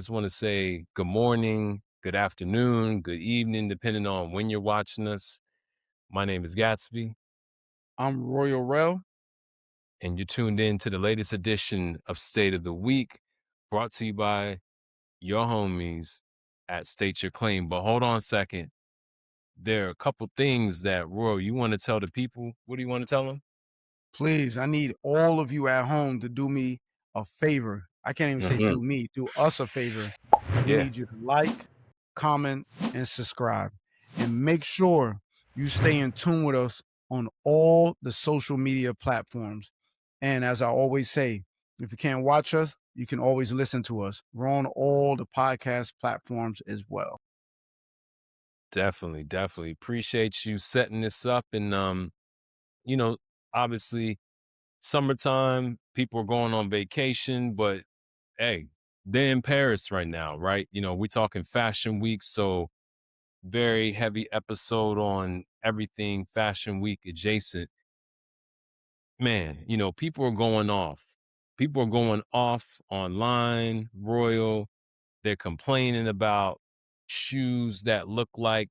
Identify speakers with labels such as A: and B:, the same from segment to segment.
A: just want to say good morning, good afternoon, good evening, depending on when you're watching us. My name is Gatsby,
B: I'm Royal Rel.
A: and you're tuned in to the latest edition of State of the Week, brought to you by your homies at State Your Claim. But hold on a second. There are a couple things that, Royal, you want to tell the people. What do you want to tell them?
B: Please, I need all of you at home to do me a favor. I can't even say
A: Hmm.
B: do me, do us a favor. We
A: Yeah,
B: need you to like, comment, and subscribe. And make sure you stay in tune with us on all the social media platforms. And as I always say, if you can't watch us, you can always listen to us. We're on all the podcast platforms as well.
A: definitely, definitely. Appreciate you setting this up. And, you know, obviously, summertime, people are going on vacation, but hey, they're in Paris right now, right? We're talking fashion week, so very heavy episode on everything fashion week adjacent. Man, people are going off. People are going off online, Royal. They're complaining about shoes that look like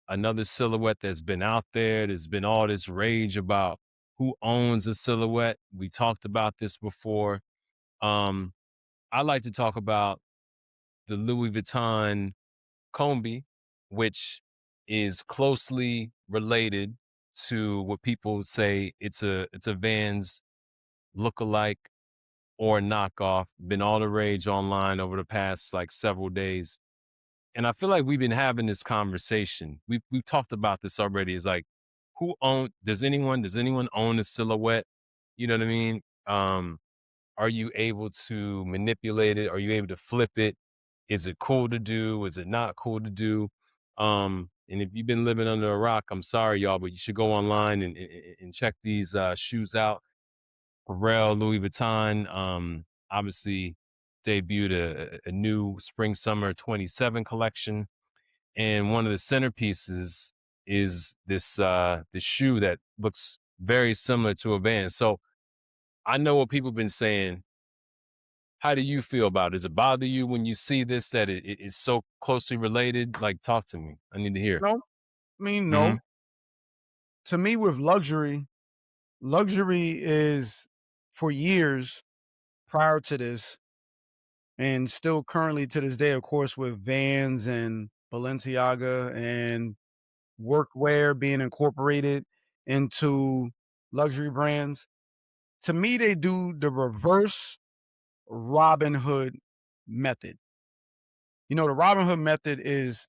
A: another silhouette that's been out there. There's been all this rage about who owns a silhouette. We talked about this before. Um, I like to talk about the Louis Vuitton Combi, which is closely related to what people say it's a Vans lookalike or knockoff. Been all the rage online over the past like several days. And I feel like we've been having this conversation. We've talked about this already. It's like, does anyone own a silhouette? You know what I mean? Are you able to manipulate it? Are you able to flip it? Is it cool to do? Is it not cool to do? And if you've been living under a rock, I'm sorry, y'all, but you should go online and check these shoes out. Pharrell, Louis Vuitton, obviously debuted a new spring summer 27 collection. And one of the centerpieces is this shoe that looks very similar to a Vans. So I know what people have been saying. How do you feel about it? Does it bother you when you see this that it is so closely related? Like, talk to me. I need to hear.
B: No, I mean,
A: Mhm.
B: no. To me, with luxury is for years prior to this, and still currently to this day, of course, with Vans and Balenciaga and workwear being incorporated into luxury brands. To me, they do the reverse Robin Hood method. The Robin Hood method is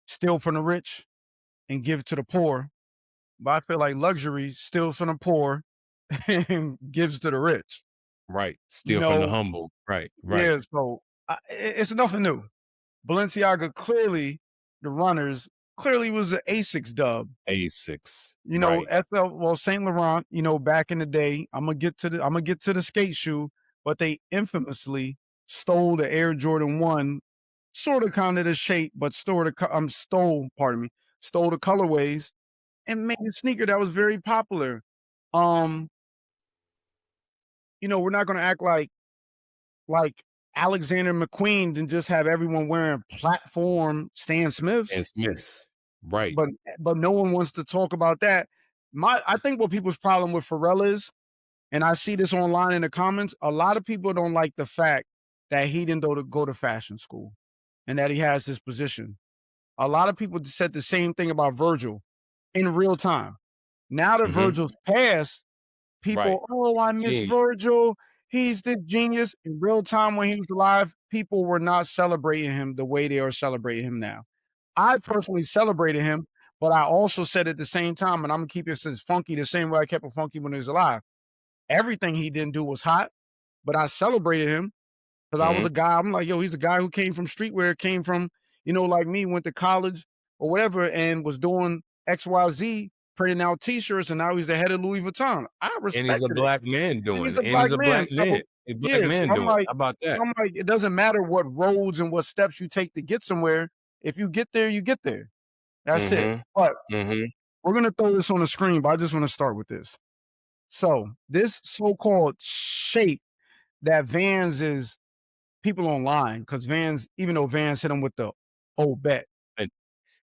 B: steal from the rich and give to the poor. But I feel like luxury steals from the poor and gives to the rich.
A: Right.
B: You
A: Steal from the
B: know,
A: humble. Right. Right.
B: yeah, so it's nothing new. Balenciaga clearly, the runners clearly was an Asics dub.
A: A6. Right.
B: Saint Laurent, back in the day, I'm gonna get to the skate shoe, but they infamously stole the Air Jordan 1, sort of kind of the shape, but stole the colorways and made a sneaker that was very popular. Um, we're not gonna act like Alexander McQueen and just have everyone wearing platform Stan
A: And
B: Smiths,
A: Smiths. Right.
B: but but no one wants to talk about that. I think what people's problem with Pharrell is, and I see this online in the comments, a lot of people don't like the fact that he didn't go to fashion school and that he has this position. A lot of people said the same thing about Virgil in real time. Now that
A: Hmm.
B: Virgil's passed,
A: Right.
B: people, oh, I miss
A: Yeah.
B: Virgil. He's the genius. In real time, when he was alive, people were not celebrating him the way they are celebrating him now. I personally celebrated him, but I also said at the same time, and I'm gonna keep it since funky the same way I kept it funky when he was alive. Everything he didn't do was hot, but I celebrated him because I was a
A: Hmm.
B: guy. I'm like, yo, he's a guy who came from streetwear, came from, like me, went to college or whatever, and was doing XYZ, printing out T-shirts, and now he's the head of Louis Vuitton. I
A: And he's a
B: respected it,
A: black man
B: and
A: doing
B: he's
A: it.
B: a
A: And he's
B: black
A: a
B: man.
A: black
B: So
A: man. A black
B: yeah, so
A: man
B: I'm
A: doing it.
B: like,
A: How about that?
B: it doesn't matter what roads and what steps you take to get somewhere. If you get there, you get there. That's it.
A: Hmm.
B: But
A: Hmm.
B: we're gonna throw this on the screen, but I just want to start with this. So this so-called shape that Vans is people online because Vans, even though Vans hit him with the old bet,
A: And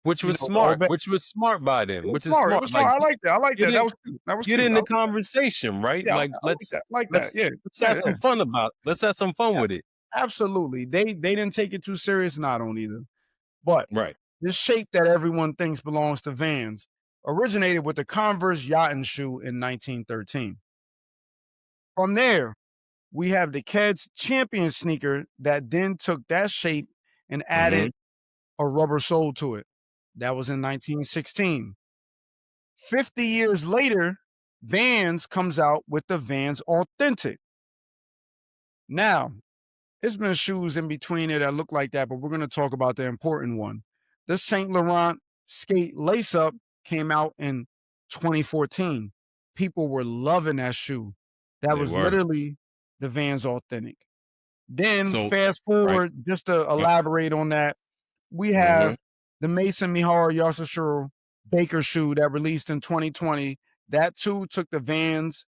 A: which
B: you
A: was
B: know, the old
A: smart,
B: bet.
A: which was smart by
B: It
A: them,
B: was
A: which is
B: smart. It was
A: smart.
B: smart.
A: Like,
B: I like that. I like
A: get
B: that. That
A: in
B: was cute. That was
A: get
B: cute.
A: in
B: I
A: the
B: like that.
A: conversation, right?
B: Yeah,
A: Like,
B: I like that. I like that.
A: let's
B: Yeah,
A: let's
B: yeah,
A: have
B: yeah.
A: some fun about let's have some fun with it.
B: Absolutely. They didn't take it too serious, and I don't either. But
A: Right.
B: this shape that everyone thinks belongs to Vans originated with the Converse yachting shoe in 1913. From there, we have the Keds Champion sneaker that then took that shape and
A: Mhm.
B: added a rubber sole to it. That was in 1916. 50 years later, Vans comes out with the Vans Authentic. Now, there's been shoes in between it that look like that, but we're going to talk about the important one. This Saint Laurent skate lace up came out in 2014. People were loving that shoe. That
A: They
B: was
A: were.
B: literally the Vans Authentic. Then
A: So
B: fast
A: right.
B: forward, just to
A: Yep.
B: elaborate on that, we have
A: Mhm.
B: the Mason Mihar Yasashiro Baker shoe that released in 2020. That too took the Vans,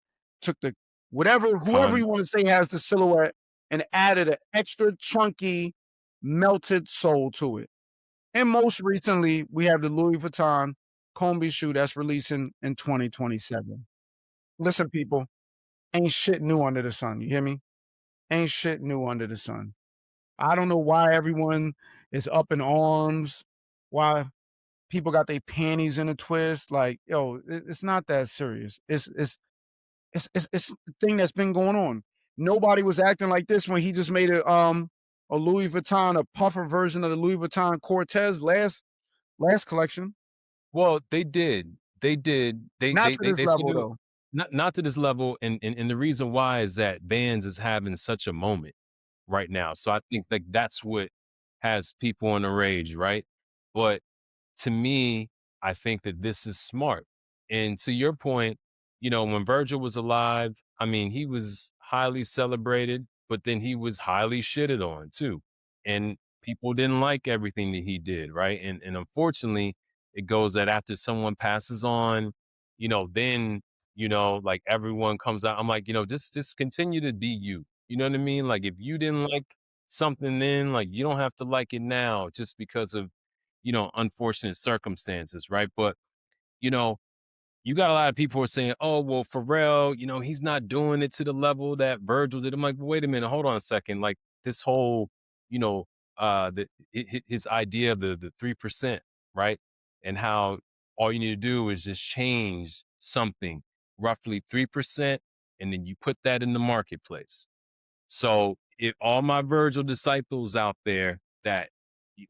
B: took the whatever, whoever
A: Con
B: you want to say has the silhouette, and added an extra chunky melted sole to it. And most recently, we have the Louis Vuitton Combi shoe that's releasing in 2027. Listen, people, ain't shit new under the sun. You hear me? Ain't shit new under the sun. I don't know why everyone is up in arms, why people got their panties in a twist. Like, yo, it's not that serious. It's the thing that's been going on. Nobody was acting like this when he just made a Louis Vuitton, a puffer version of the Louis Vuitton Cortez last collection.
A: well, they did. They did.
B: Not to this
A: They seem
B: level
A: to
B: though.
A: not to this level, and the reason why is that Vans is having such a moment right now. So I think, like, that's what has people in a rage, right? But to me, I think that this is smart. And to your point, when Virgil was alive, I mean, he was highly celebrated, but then he was highly shitted on too. And people didn't like everything that he did, right? And unfortunately, it goes that after someone passes on, then, like, everyone comes out. I'm like, just continue to be you. You know what I mean? Like, if you didn't like something then, like, you don't have to like it now just because of unfortunate circumstances, right? But, you know, you got a lot of people who are saying, oh, well, Pharrell, he's not doing it to the level that Virgil did. I'm like, well, wait a minute, hold on a second. Like, this whole, you know, his idea of the 3%, right? And how all you need to do is just change something, roughly 3%, and then you put that in the marketplace. So if all my Virgil disciples out there that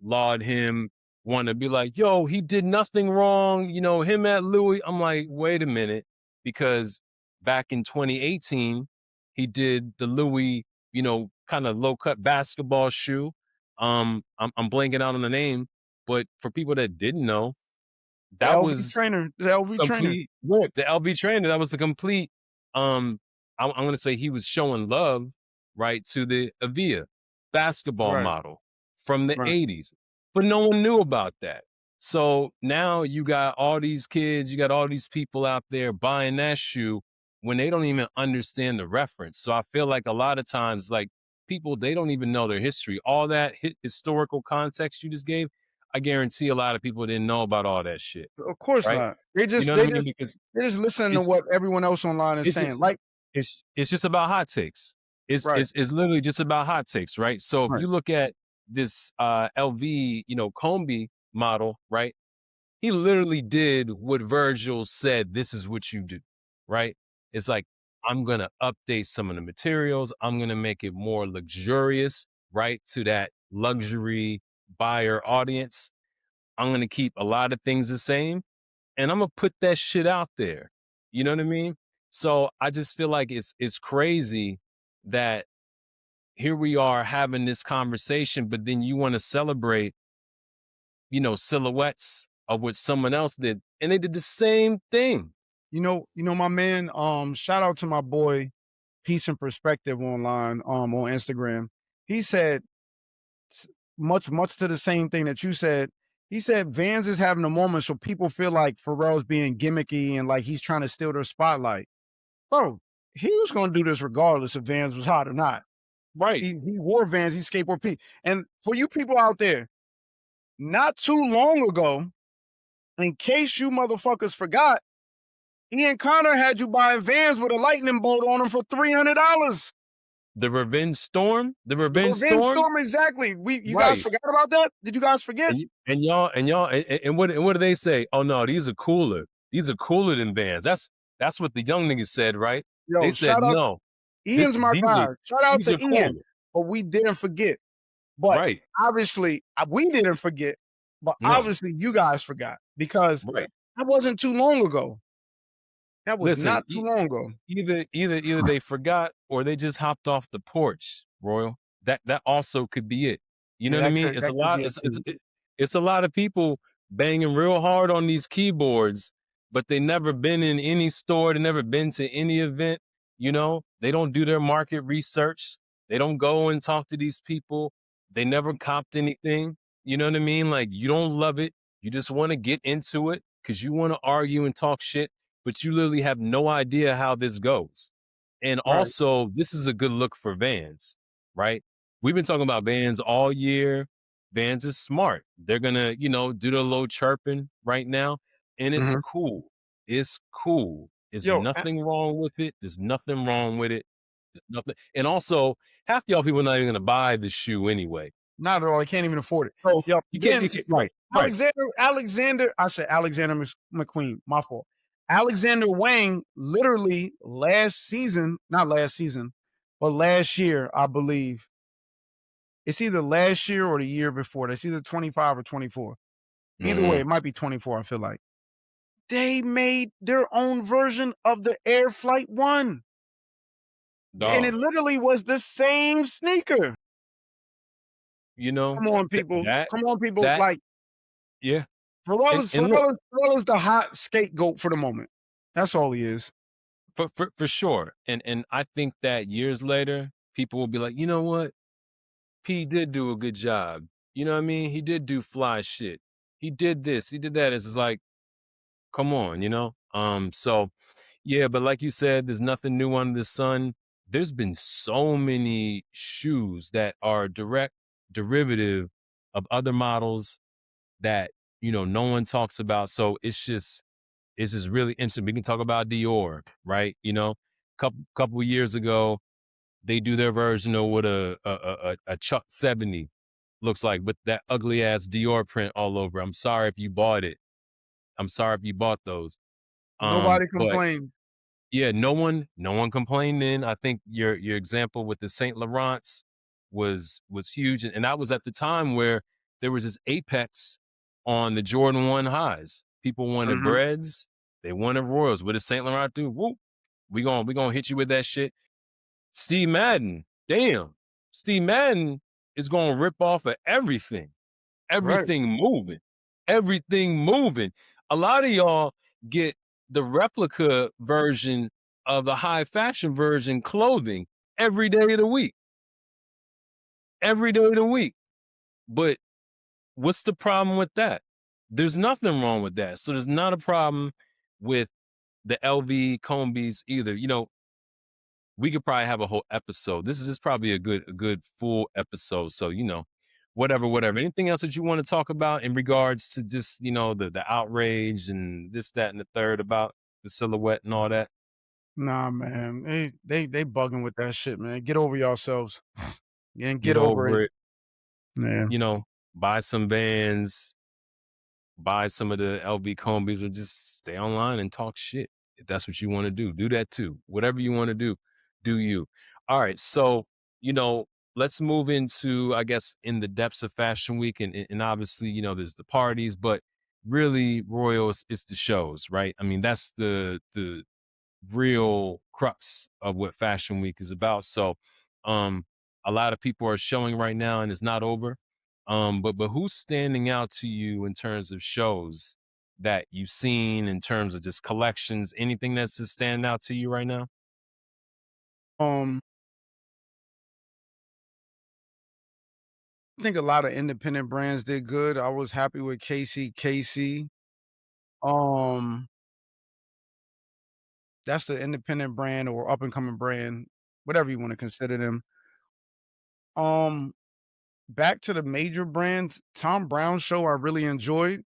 A: laud him want to be like, yo, he did nothing wrong, him at Louis, I'm like, wait a minute, because back in 2018, he did the Louis, kind of low cut basketball shoe. I'm blanking out on the name, but for people that didn't know,
B: The
A: that
B: LV
A: was
B: trainer, the LV trainer.
A: complete rip. The LV trainer, that was a complete, I'm gonna say he was showing love, right, to the Avia basketball
B: Right,
A: model from the
B: right.
A: '80s, but no one knew about that. So now you got all these kids, you got all these people out there buying that shoe when they don't even understand the reference. So I feel like a lot of times, like, people, they don't even know their history. All that historical context you just gave, I guarantee a lot of people didn't know about all that shit,
B: Of course
A: right?
B: not. They
A: You
B: just
A: know what I
B: they
A: mean?
B: just
A: Because
B: they just listen to
A: it's
B: what everyone else online is
A: it's
B: saying.
A: just
B: Like,
A: it's just about hot takes. It's
B: right,
A: it's it's literally just about hot takes, right? So if
B: right.
A: you look at this LV, Combi model, right? He literally did what Virgil said, this is what you do, right? It's like, I'm gonna update some of the materials, I'm gonna make it more luxurious, right? To that luxury buyer audience. I'm gonna keep a lot of things the same, and I'm gonna put that shit out there. You know what I mean? So I just feel like it's crazy that here we are having this conversation, but then you want to celebrate, silhouettes of what someone else did, and they did the same thing.
B: My man, shout out to my boy, Peace and Perspective online, on Instagram. He said s- much to the same thing that you said. He said Vans is having a moment so people feel like Pharrell's being gimmicky and like he's trying to steal their spotlight. Bro, he was gonna do this regardless if Vans was hot or not.
A: Right.
B: He wore Vans, he skateboard P. And for you people out there, not too long ago, in case you motherfuckers forgot, Ian Connor had you buying Vans with a lightning bolt on them for $300.
A: The Revenge Storm? The
B: The
A: Revenge
B: Revenge
A: Storm?
B: Storm, exactly. You guys
A: Right.
B: forgot about that? Did you guys forget?
A: And what do they say? "Oh, no, these are cooler. These are cooler than Vans." That's what the young niggas said, right? They
B: Yo,
A: said,
B: shout out
A: "No,
B: Ian's my
A: these are
B: guy. Shout out
A: these
B: to
A: are
B: Ian.
A: cooler."
B: But we didn't forget. But
A: Right.
B: obviously, we didn't forget, but
A: No.
B: obviously you guys forgot because
A: Right.
B: that wasn't too long ago. That was
A: Listen,
B: not too long ago.
A: either they forgot or they just hopped off the porch, Royal. That also could be it. You know
B: Yeah,
A: what I mean? It's a
B: that could
A: lot.
B: be it too.
A: It's a lot of people banging real hard on these keyboards, but they never been in any store. They never been to any event. You know, they don't do their market research. They don't go and talk to these people. They never copped anything. You know what I mean? Like you don't love it. You just want to get into it because you want to argue and talk shit, but you literally have no idea how this goes. And
B: Right.
A: also, this is a good look for Vans, right? We've been talking about Vans all year. Vans is smart. They're gonna, do the little chirping right now, and it's
B: Mhm.
A: cool. It's cool. There's
B: Yo,
A: nothing wrong with it. There's nothing wrong with it. There's nothing. And also, half y'all people not even gonna buy the shoe anyway.
B: not at all. I can't even afford it.
A: So
B: Yo,
A: you
B: then
A: can't right, right.
B: I said Alexander McQueen, my fault. Alexander Wang literally last season, not last season, but last year, I believe. It's either last year or the year before. That's either 25 or 24. Either way,
A: Mhm.
B: it might be 24, I feel like. They made their own version of the Air Flight 1. And it
A: Dog.
B: literally was the same sneaker.
A: You know,
B: Come on,
A: th-
B: people.
A: that
B: Come on, people.
A: that
B: Like,
A: yeah.
B: Pharrell
A: And
B: is
A: and look,
B: Pharrell is the hot scapegoat for the moment. That's all he is.
A: for sure. And I think that years later, people will be like, you know what? P did do a good job. You know what I mean? He did do fly shit. He did this, he did that. It's just like, come on. So yeah, but like you said, there's nothing new under the sun. There's been so many shoes that are direct derivative of other models that, no one talks about. So it's just really interesting. We can talk about Dior, right? Couple years ago, they do their version of what a Chuck 70 looks like with that ugly ass Dior print all over. I'm sorry if you bought it. I'm sorry if you bought those.
B: Nobody
A: But
B: complained.
A: yeah, no one complained then. I think your example with the Saint Laurents was huge, and that was at the time where there was this apex on the Jordan 1 highs. People wanted
B: Mhm.
A: breads, they wanted royals. What does Saint Laurent do? Whoop, we gonna hit you with that shit. Steve Madden, damn, Steve Madden is gonna rip off of everything.
B: Right.
A: Everything moving. A lot of y'all get the replica version of the high fashion version clothing every day of the week. Every day of the week. But what's the problem with that? There's nothing wrong with that. So there's not a problem with the LV Combies either. We could probably have a whole episode. This is probably a good full episode. So, whatever. Anything else that you want to talk about in regards to just, the outrage and this, that, and the third about the silhouette and all that?
B: Nah, man. They bugging with that shit, man. Get over yourselves. And get
A: Get
B: over
A: over
B: it.
A: it,
B: Yeah.
A: you know, buy some Vans, buy some of the LV Combies, or just stay online and talk shit. If that's what you want to do that too. Whatever you want to do you. All right. So, you know, let's move into, I guess, in the depths of Fashion Week. And obviously, there's the parties, but really, Royal is the shows, right? I mean, that's the real crux of what Fashion Week is about. So, um, a lot of people are showing right now, and it's not over. But who's standing out to you in terms of shows that you've seen, in terms of just collections? Anything that's just standing out to you right now?
B: Um, I think a lot of independent brands did good. I was happy with Casey. Um, that's the independent brand or up and coming brand, whatever you want to consider them. Um, Back to the major brands, Tom Brown show I really enjoyed,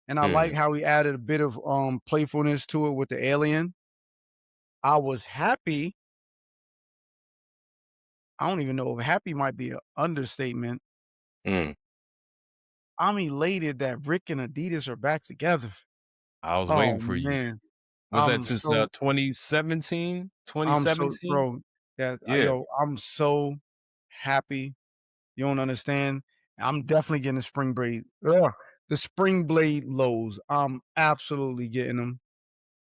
B: and I like
A: Mm,
B: how he added a bit of, playfulness to it with the alien. I was happy. I don't even know if happy might be an understatement.
A: mm.
B: I'm elated that Rick and Adidas are back together.
A: I was
B: Oh,
A: waiting for you.
B: man.
A: Was that
B: I'm
A: since,
B: so
A: 2017?
B: I'm so
A: 2017?
B: bro, yeah,
A: Yeah.
B: I'm so happy. You don't understand. I'm definitely getting the spring blade. Ugh, the spring blade lows. I'm absolutely getting them.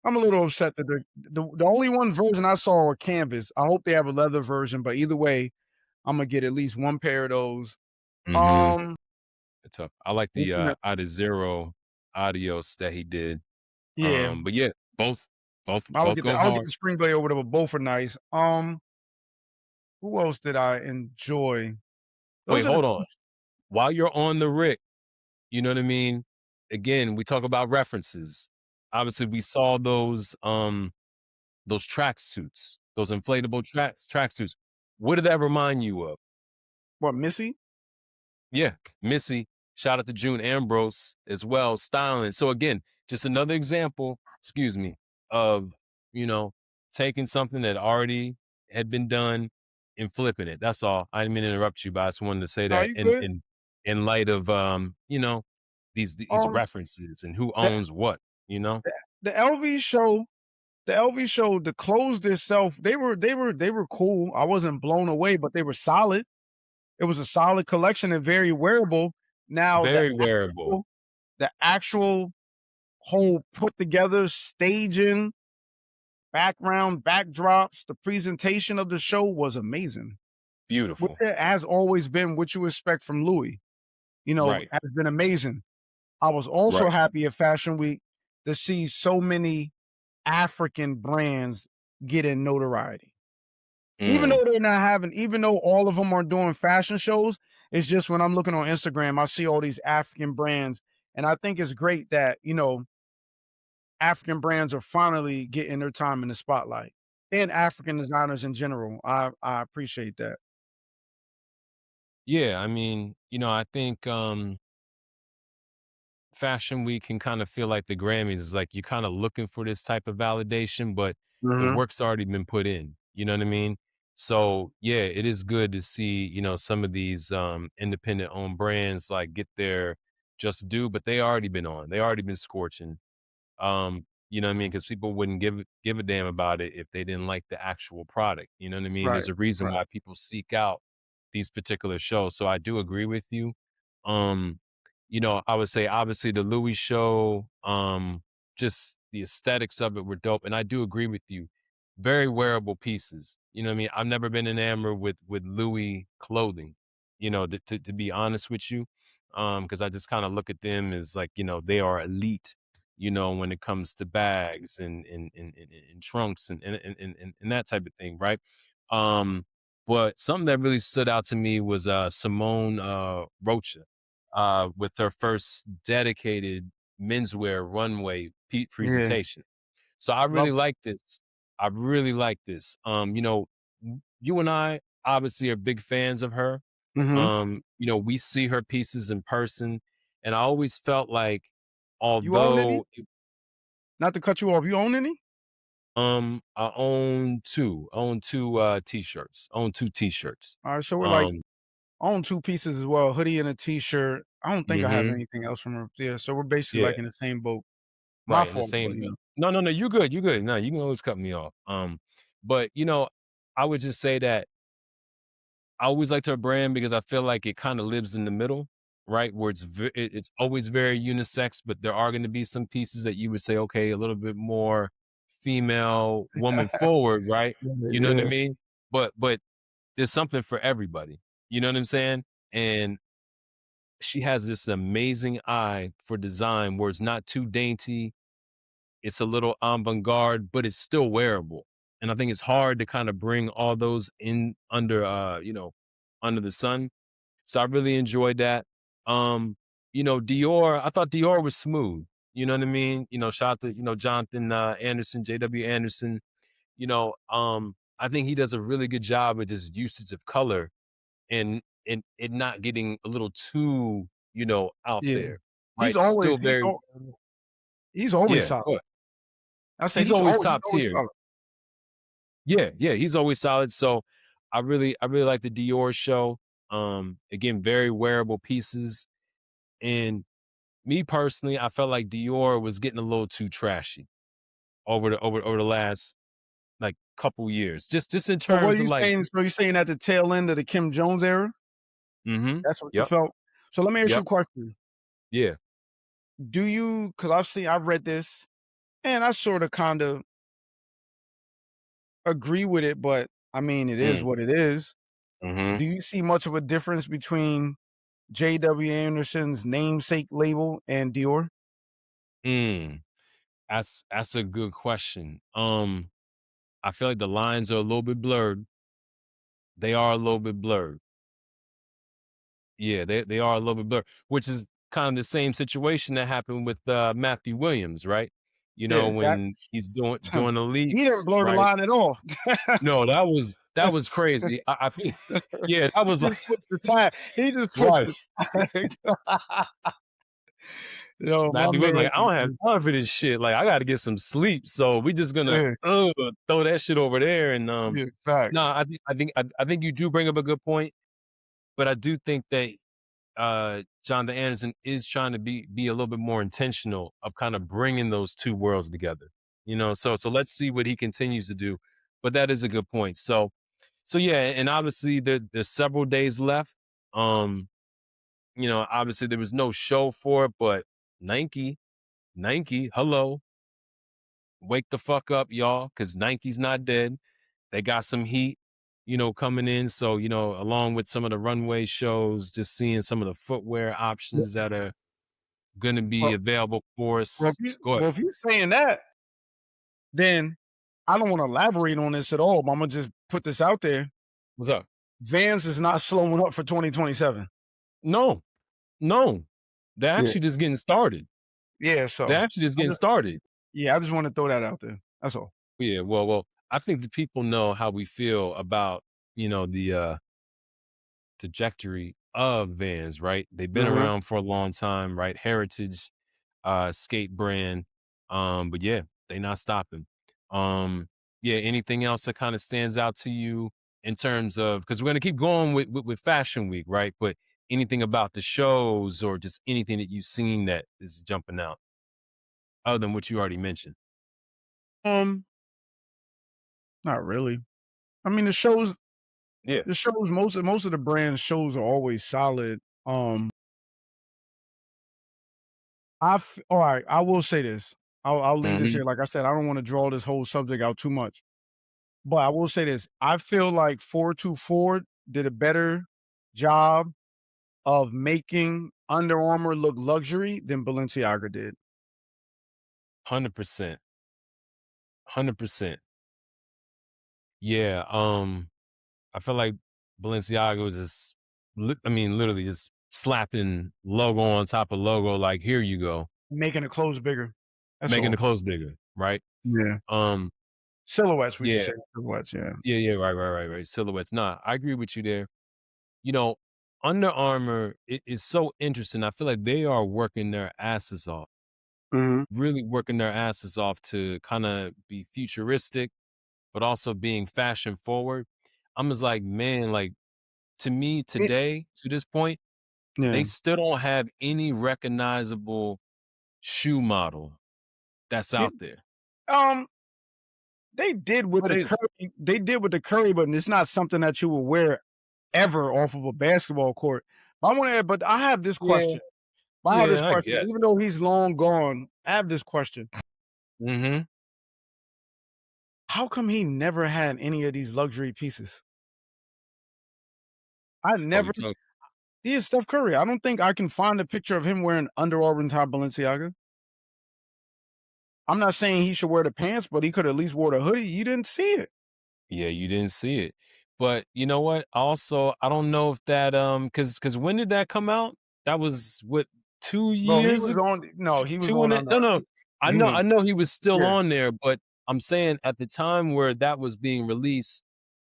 B: I'm a little upset that the only one version I saw were canvas. I hope they have a leather version, but either way, Imma get at least 1 pair of those.
A: Mhm.
B: Um,
A: It's tough. I like the,
B: looking at
A: Out of Zero Adios that he did.
B: yeah,
A: But yeah, both go
B: I'll get
A: hard.
B: the spring blade or whatever, both are nice. Who else did I enjoy?
A: Wait,
B: Those are the
A: hold on.
B: 2.
A: While you're on the Rick, you know what I mean? Again, we talk about references. Obviously, we saw those track suits, those inflatable track suits. What did that remind you of?
B: What, Missy?
A: Yeah, Missy. Shout out to June Ambrose as well, styling. So again, just another example, excuse me, of you know taking something that already had been done and flipping it. That's all. I didn't mean to interrupt you, but I just wanted to say
B: No,
A: that
B: you good.
A: in light of these
B: Um,
A: references and who
B: the
A: owns what. You know,
B: the LV show the LV show, the clothes itself, they were cool. I wasn't blown away, but they were solid. It was a solid collection and very wearable. Now
A: very wearable,
B: the actual whole put together staging, background, backdrops, the presentation of the show was amazing. Which
A: beautiful.
B: it has always been what you expect from Louis,
A: Right,
B: has been amazing. I was also
A: right.
B: happy at Fashion Week to see so many African brands getting notoriety.
A: Mm.
B: Even though all of them are doing fashion shows, it's just when I'm looking on Instagram, I see all these African brands, and I think it's great that, African brands are finally getting their time in the spotlight, and African designers in general. I appreciate that.
A: Yeah, I mean, I think Fashion Week can kind of feel like the Grammys. It's like you're kind of looking for this type of validation, but the
B: Mhm.
A: work's already been put in. You know what I mean? So yeah, it is good to see, some of these independent owned brands like get their just due, but they already been on. They already been scorching. You know what I mean? Because people wouldn't give a damn about it if they didn't like the actual product. You know what I mean?
B: Right,
A: There's a reason
B: right.
A: why people seek out these particular shows. So I do agree with you. Um, I would say obviously the Louis show, just the aesthetics of it were dope. And I do agree with you. Very wearable pieces. You know what I mean? I've never been enamored with Louis clothing, to be honest with you. Because I just kind of look at them as like, they are elite, when it comes to bags and trunks and that type of thing, right? Um, but something that really stood out to me was Simone Rocha with her first dedicated menswear runway
B: Yeah,
A: presentation. So I really
B: love it.
A: like this. I really like this. You and I obviously are big fans of her.
B: Mhm.
A: We see her pieces in person, and I always felt like
B: You own any?
A: although
B: Not to cut you off, you own any?
A: I own 2. I own 2, T-shirts. I own 2 T-shirts.
B: Alright, so we're like
A: Um
B: I own 2 pieces as well, hoodie and a t-shirt. I don't think I have
A: Mhm.
B: anything else from her. Yeah, so we're basically
A: Yeah,
B: like in the same boat. My
A: right, in the
B: fault, but,
A: same No, no, no, you're good, you're good. No, you can always cut me off. But, I would just say that I always liked her brand because I feel like it kinda lives in the middle, right? Where it's always very unisex, but there are gonna be some pieces that you would say, "Okay, a little bit more female, woman forward," right?
B: yeah,
A: You know what I
B: yeah.
A: mean? But there's something for everybody. You know what I'm saying? And she has this amazing eye for design where it's not too dainty, it's a little avant-garde, but it's still wearable. And I think it's hard to kind of bring all those in under the sun. So I really enjoyed that. Dior, I thought Dior was smooth. You know what I mean? Shout out to, Jonathan Anderson, JW Anderson. I think he does a really good job with his usage of color and it not getting a little too, out
B: Yeah.
A: there, right? Still very
B: He's always
A: yeah,
B: solid.
A: go ahead.
B: I say
A: He's always
B: he's
A: top
B: always
A: tier.
B: solid.
A: Yeah, yeah, he's always solid. So I really like the Dior show. Again, very wearable pieces. And me personally, I felt like Dior was getting a little too trashy over the last like couple years. Just in
B: So what are
A: terms of
B: you
A: like
B: saying? So you're saying at the tail end of the Kim Jones era? That's what you
A: Yep,
B: felt? So let me ask you
A: yep,
B: a question.
A: yeah.
B: Do you, because I've read this, and I sorta kinda agree with it, but I mean, it is
A: Mm,
B: what it is.
A: mhm,
B: Do you see much of a difference between JW Anderson's namesake label and Dior?
A: mm. That's a good question. I feel like the lines are a little bit blurred. They are a little bit blurred. Yeah, they are a little bit blurred, which is kind of the same situation that happened with, Matthew Williams, right?
B: Yeah, that
A: When he's doing the
B: he didn't
A: leaks,
B: blur the
A: right?
B: line at all.
A: No, that was crazy. I feel yeah, that
B: He
A: was like
B: just switched the time. He just switched
A: right.
B: the Yo, my
A: Matthew was
B: man
A: like, "I don't have time for this shit, like, I gotta get some sleep, so we just gonna,
B: yeah,
A: throw that shit over there," and,
B: yeah,
A: no,
B: facts.
A: I think you do bring up a good point, but I do think that Jonathan Anderson is trying to be a little bit more intentional of kind of bringing those two worlds together. So let's see what he continues to do. But that is a good point. So yeah, and obviously there's several days left. Um, obviously there was no show for it, but Nike, Nike, hello, wake the fuck up, y'all, because Nike's not dead. They got some heat, coming in. So, along with some of the runway shows, just seeing some of the footwear options that are gonna be
B: Well,
A: available for
B: well, if
A: us.
B: you
A: Go ahead.
B: well, if you're saying that, then I don't wanna elaborate on this at all, but Imma just put this out there.
A: What's up?
B: Vans is not slowing up for 2027.
A: No, no. They're
B: Yeah.
A: actually just getting started.
B: Yeah, so
A: They're actually just
B: I
A: getting
B: just
A: started.
B: yeah, I just wanna throw that out there. That's all.
A: Yeah, well, I think the people know how we feel about, the trajectory of Vans, right? They've been
B: Mhm.
A: around for a long time, right? Heritage skate brand. But yeah, they not stopping. Um, yeah, anything else that kind of stands out to you in terms of because we're gonna keep going with Fashion Week, right? But anything about the shows or just anything that you've seen that is jumping out other than what you already mentioned.
B: Um, not really. I mean,
A: Yeah.
B: most of the brand shows are always solid. Alright, I will say this. I'll leave this
A: Hmm.
B: here. Like I said, I don't wanna draw this whole subject out too much, but I will say this. I feel like 424 did a better job of making Under Armour look luxury than Balenciaga did.
A: 100%. 100%. Yeah. I feel like Balenciaga was just, I mean, literally just slapping logo on top of logo. Like, here you go,
B: Making the clothes bigger. That's
A: making the
B: all.
A: clothes bigger, right?
B: Yeah.
A: Um,
B: Silhouettes, we should
A: yeah,
B: say. Silhouettes, yeah.
A: yeah, right. Silhouettes. Nah, I agree with you there. You know, Under Armour is so interesting. I feel like they are working their asses off,
B: Mhm.
A: really working their asses off to kind of be futuristic, but also being fashion forward. I'm just like, man, like to me
B: It
A: today, to this point, they
B: yeah.
A: still don't have any recognizable shoe model that's
B: It
A: out there.
B: um, they did with
A: But
B: the
A: it,
B: Curry but it's not something that you will wear ever off of a basketball court. But I have this
A: yeah,
B: question. I have this
A: yeah, I
B: question.
A: guess.
B: Even though he's long gone, I have this question.
A: Hmm.
B: How come he never had any of these luxury pieces? I
A: Oh,
B: never
A: you talk.
B: He is Steph Curry. I don't think I can find a picture of him wearing Under Armour top Balenciaga. I'm not saying he should wear the pants, but he could at least wore the hoodie. You didn't see it.
A: Yeah, you didn't see it. But you know what? Also, I don't know if that because when did that come out? That was what, two
B: Bro, he
A: years
B: was
A: ago?
B: on no, he was
A: Two
B: on
A: and no, no. I
B: he
A: know,
B: was
A: I know he was still
B: yeah.
A: on there, but I'm saying at the time where that was being released,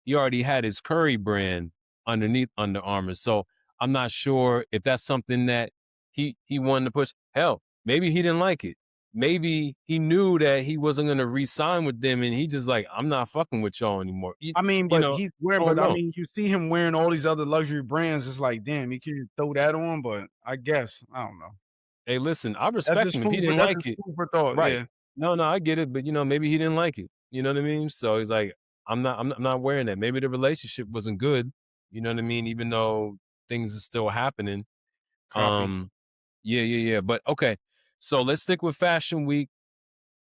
A: he already had his Curry brand. underneath Under Armour. So I'm not sure if that's something that he wanted to push. Hell, maybe he didn't like it. Maybe he knew that he wasn't gonna re-sign with them, and he just like, I'm not fucking with y'all anymore.
B: I mean,
A: You
B: but
A: know,
B: he's wearing
A: I don't
B: but I
A: know.
B: mean, you see him wearing all these other luxury brands, it's like, damn, he can't throw that on, but I guess, I don't know.
A: Hey, listen, I respect him if he didn't
B: That's
A: like
B: just
A: it.
B: food for thought,
A: Right.
B: yeah.
A: No, I get it, but maybe he didn't like it. You know what I mean? So he's like, I'm not wearing that. Maybe the relationship wasn't good. You know what I mean? Even though things are still happening.
B: Copy.
A: Um, yeah. But okay. So let's stick with Fashion Week.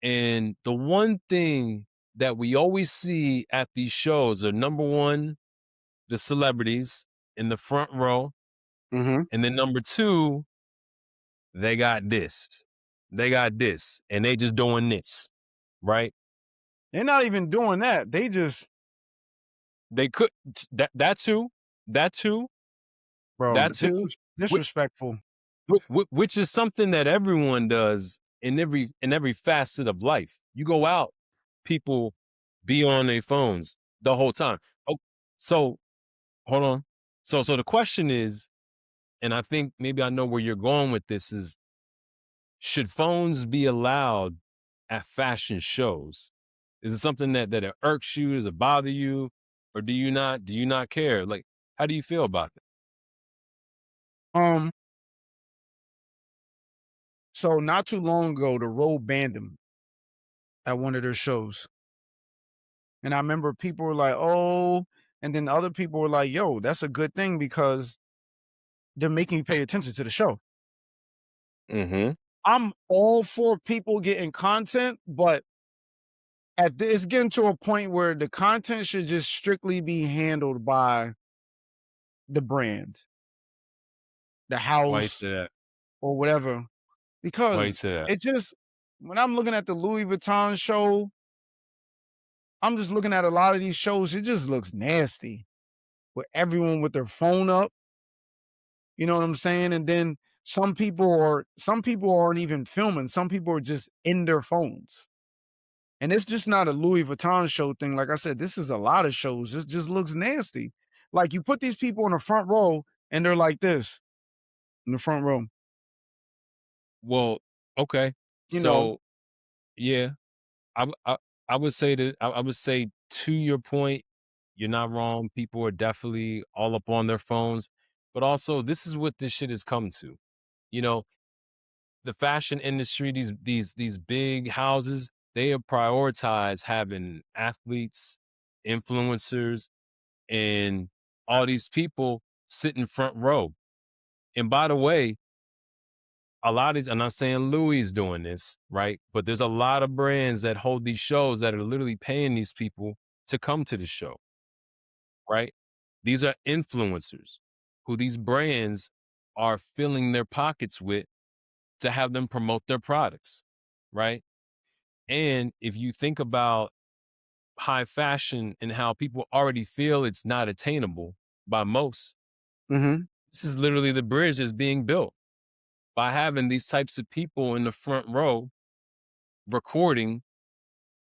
A: And the one thing that we always see at these shows are number one, the celebrities in the front row.
B: Mhm.
A: And then number two, they got this. They got this. And they just doing this. Right?
B: They're not even doing that, they just
A: They could that too, that too,
B: bro,
A: that too, which
B: disrespectful.
A: which is something that everyone does in every facet of life. You go out, people be on their phones the whole time. Oh, so hold on. So the question is, and I think maybe I know where you're going with this is, should phones be allowed at fashion shows? Is it something that it irks you? Does it bother you? Or do you not care? Like, how do you feel about that?
B: Um, so not too long ago, the Road banned him at one of their shows, and I remember people were like, "Oh," and then other people were like, "Yo, that's a good thing because they're making you pay attention to the show."
A: Mhm.
B: I'm all for people getting content, but it's getting to a point where the content should just strictly be handled by the brand, the
A: Why you
B: house,
A: say that?
B: or whatever.
A: Why you
B: Because
A: say that?
B: it just when I'm looking at the Louis Vuitton show, I'm just looking at a lot of these shows, it just looks nasty with everyone with their phone up, you know what I'm saying? And then some people aren't even filming, some people are just in their phones. And it's just not a Louis Vuitton show thing. Like I said, this is a lot of shows. It just looks nasty. Like you put these people in the front row and they're like this in the front row,
A: Well, okay.
B: you know.
A: So, yeah, I w I would say that I would say to your point, you're not wrong. People are definitely all up on their phones, but also this is what this shit has come to. You know, the fashion industry, these big houses, they have prioritized having athletes, influencers, and all these people sit in front row. And by the way, a lot of these, I'm not saying Louis is doing this, right? But there's a lot of brands that hold these shows that are literally paying these people to come to the show, right? These are influencers who these brands are filling their pockets with to have them promote their products, right? And if you think about high fashion and how people already feel it's not attainable by most,
B: Mhm.
A: this is literally the bridge that's being built by having these types of people in the front row recording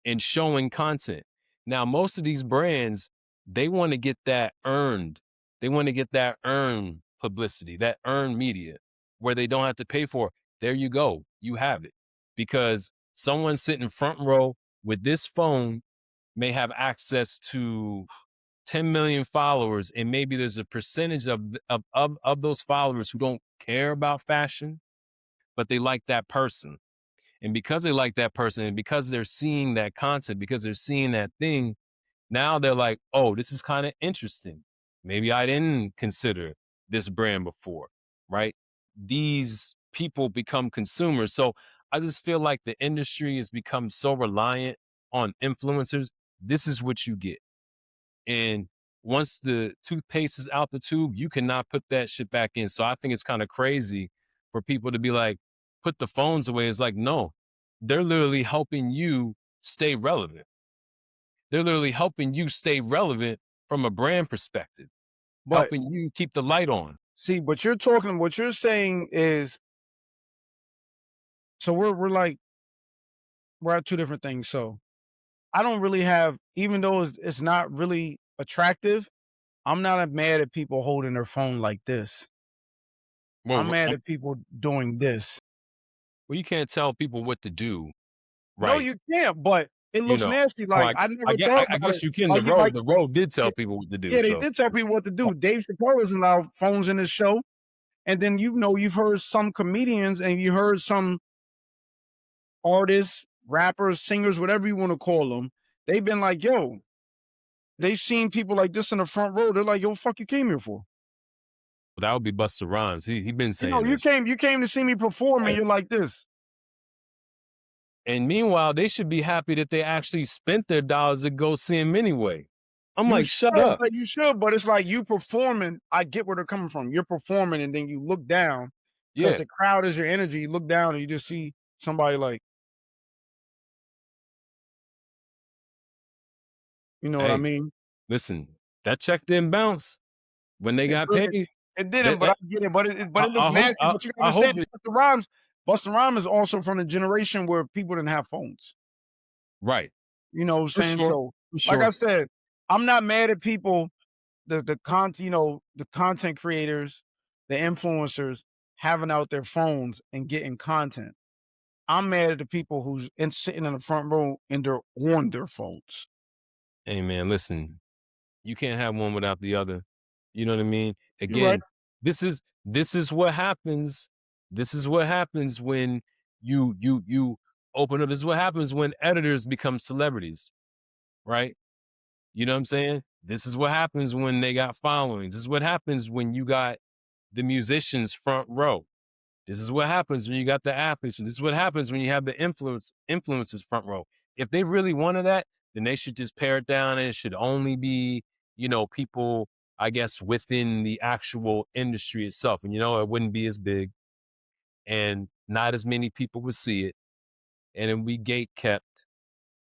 A: and showing content. Now, most of these brands, they want to get that earned. They want to get that earned publicity, that earned media where they don't have to pay for it. There you go. You have it. Because someone sitting front row with this phone may have access to 10 million followers, and maybe there's a percentage of those followers who don't care about fashion, but they like that person. And because they like that person and because they're seeing that content, because they're seeing that thing, now they're like, oh, this is kind of interesting. Maybe I didn't consider this brand before, right? These people become consumers. So I just feel like the industry has become so reliant on influencers. This is what you get. And once the toothpaste is out the tube, you cannot put that shit back in. So I think it's kind of crazy for people to be like, put the phones away. It's like, no, they're literally helping you stay relevant. They're literally helping you stay relevant from a brand perspective,
B: But
A: helping you keep the light on.
B: see, what you're saying is so we're at two different things. So I don't really have even though it's not really attractive, I'm not mad at people holding their phone like this. I'm
A: Well,
B: mad at people doing this.
A: you can't tell people what to do,
B: No,
A: right?
B: you can't, but it
A: You
B: looks
A: know.
B: nasty,
A: Oh,
B: like, I
A: I
B: never
A: gue
B: thought
A: I
B: about
A: guess
B: it.
A: you can.
B: Like, you like
A: The road did
B: yeah,
A: tell people what to do,
B: yeah, they
A: so
B: did tell people what to do. Dave Chappelle doesn't allow phones in his show, and then, you've heard some comedians and you heard some artists, rappers, singers, whatever you wanna call them. They've been like, "Yo," they've seen people like this in the front row, they're like, "Yo, fuck you came here for?"
A: that would be Busta Rhymes. He been
B: You know,
A: saying
B: you
A: that.
B: came you came to see me perform and
A: Right.
B: you're like this.
A: And meanwhile, they should be happy that they actually spent their dollars to go see him anyway. I'm
B: You
A: like, "Shut
B: should,
A: up."
B: but it's like you performing. I get where they're coming from. You're performing and then you look down because
A: Yeah.
B: the crowd is your energy. You look down and you just see somebody like, you know what I
A: Hey,
B: mean?
A: listen, that check didn't bounce when they
B: It
A: got
B: didn't.
A: paid.
B: It didn't,
A: That
B: but I
A: that
B: get it. But it looks
A: I hope
B: nasty. But you gotta
A: I hope
B: understand,
A: it
B: Busta Rhymes is also from the generation where people didn't have phones.
A: right.
B: You know what I'm
A: For
B: saying?
A: sure,
B: So,
A: for
B: like I
A: sure.
B: said, I'm not mad at people, the content creators, the influencers having out their phones and getting content. I'm mad at the people sitting in the front row and they're on their phones.
A: Hey, man, listen, you can't have one without the other. You know what I mean?
B: You're right.
A: Again, this is what happens. This is what happens when you open up. This is what happens when editors become celebrities, right? You know what I'm saying? This is what happens when they got followings. This is what happens when you got the musicians front row. This is what happens when you got the athletes. This is what happens when you have the influencers front row. If they really wanted that, then they should just pare it down and it should only be, people, I guess, within the actual industry itself. And it wouldn't be as big and not as many people would see it. And then we gate kept,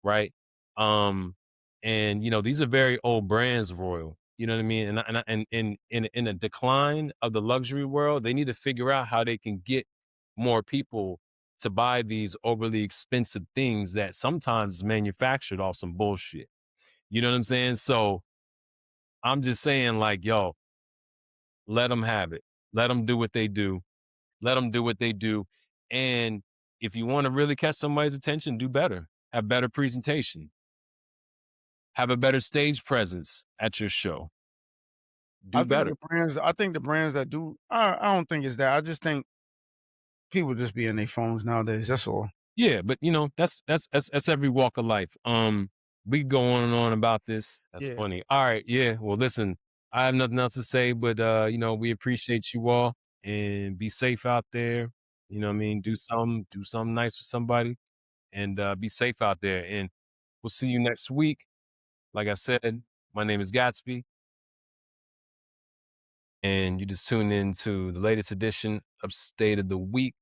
A: right? Um, and these are very old brands, Royal. You know what I mean? And in a decline of the luxury world, they need to figure out how they can get more people to buy these overly expensive things that sometimes is manufactured off some bullshit. You know what I'm saying? So I'm just saying, like, yo, let them have it. Let them do what they do. Let them do what they do. And if you want to really catch somebody's attention, do better. Have better presentation. Have a better stage presence at your show. Do better.
B: I think the brands that do, I don't think it's that. I just think people just be in their phones nowadays. That's all.
A: Yeah, but that's every walk of life. We could go on and on about this. That's
B: Yeah.
A: funny. All right, yeah. Well, listen, I have nothing else to say, but we appreciate you all and be safe out there. You know what I mean? Do something nice with somebody and be safe out there. And we'll see you next week. Like I said, my name is Gatsby, and you just tuned in to the latest edition of State of the Week,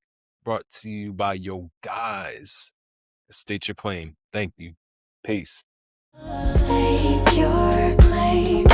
A: brought to you by your guys. State your claim. Thank you. Peace.
C: State your claim.